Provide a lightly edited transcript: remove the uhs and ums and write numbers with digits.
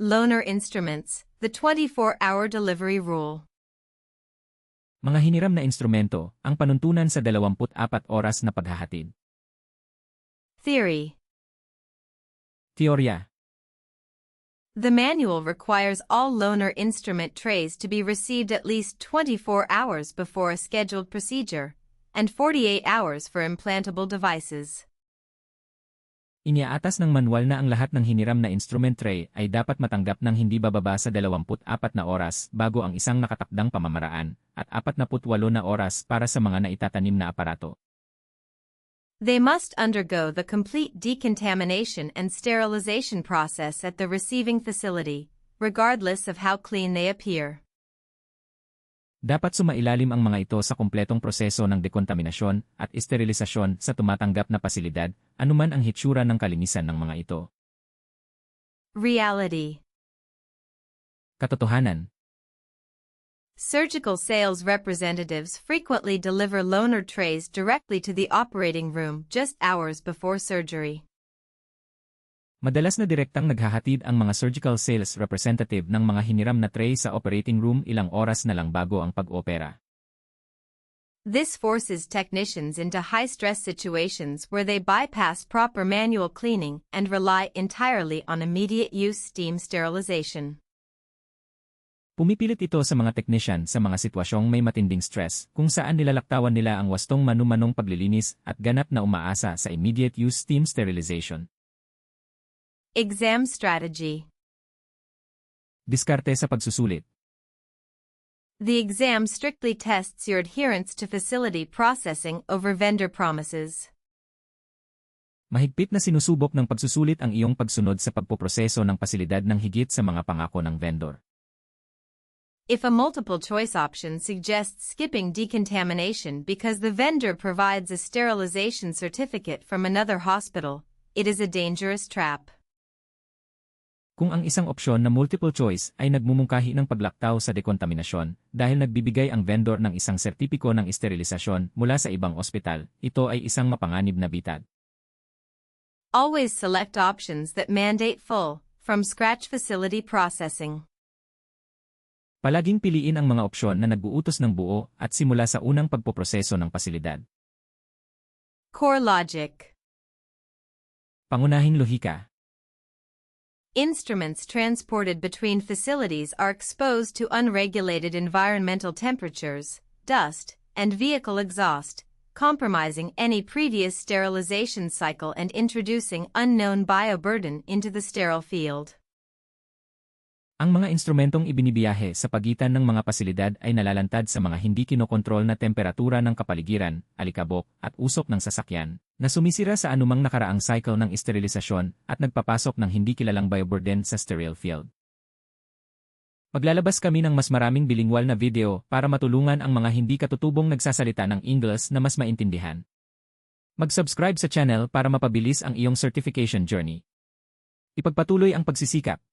Loaner Instruments, the 24-hour delivery rule. Mga hiniram na instrumento, ang panuntunan sa 24 oras na paghahatid. Theory. Teorya. The manual requires all loaner instrument trays to be received at least 24 hours before a scheduled procedure, and 48 hours for implantable devices. Iniaatas ng manual na ang lahat ng hiniram na instrument tray ay dapat matanggap ng hindi bababa sa 24 na oras bago ang isang nakatakdang pamamaraan, at 48 na oras para sa mga naitatanim na aparato. They must undergo the complete decontamination and sterilization process at the receiving facility, regardless of how clean they appear. Dapat sumailalim ang mga ito sa kumpletong proseso ng dekontaminasyon at esterilisasyon sa tumatanggap na pasilidad, anuman ang hitsura ng kalinisan ng mga ito. Reality. Katotohanan. Surgical sales representatives frequently deliver loaner trays directly to the operating room just hours before surgery. Madalas na direktang naghahatid ang mga surgical sales representative ng mga hiniram na tray sa operating room ilang oras na lang bago ang pag-opera. This forces technicians into high-stress situations where they bypass proper manual cleaning and rely entirely on immediate-use steam sterilization. Pumipilit ito sa mga technician sa mga sitwasyong may matinding stress kung saan nilalaktawan nila ang wastong manumanong paglilinis at ganap na umaasa sa immediate-use steam sterilization. Exam strategy. Diskarte sa pagsusulit. The exam strictly tests your adherence to facility processing over vendor promises. Mahigpit na sinusubok ng pagsusulit ang iyong pagsunod sa pagpoproseso ng pasilidad ng higit sa mga pangako ng vendor. If a multiple-choice option suggests skipping decontamination because the vendor provides a sterilization certificate from another hospital, it is a dangerous trap. Kung ang isang opsyon na multiple choice ay nagmumungkahi ng paglaktaw sa dekontaminasyon dahil nagbibigay ang vendor ng isang sertipiko ng esterilisasyon mula sa ibang ospital, ito ay isang mapanganib na bitag. Always select options that mandate full, from-scratch facility processing. Palaging piliin ang mga opsyon na nagbuutos ng buo at simula sa unang pagpoproseso ng pasilidad. Core logic. Pangunahing lohika. Instruments transported between facilities are exposed to unregulated environmental temperatures, dust, and vehicle exhaust, compromising any previous sterilization cycle and introducing unknown bioburden into the sterile field. Ang mga instrumentong ibinibiyahe sa pagitan ng mga pasilidad ay nalalantad sa mga hindi kinokontrol na temperatura ng kapaligiran, alikabok, at usok ng sasakyan, na sumisira sa anumang nakaraang cycle ng esterilisasyon at nagpapasok ng hindi kilalang bioburden sa sterile field. Maglalabas kami ng mas maraming bilingwal na video para matulungan ang mga hindi katutubong nagsasalita ng Ingles na mas maintindihan. Mag-subscribe sa channel para mapabilis ang iyong certification journey. Ipagpatuloy ang pagsisikap.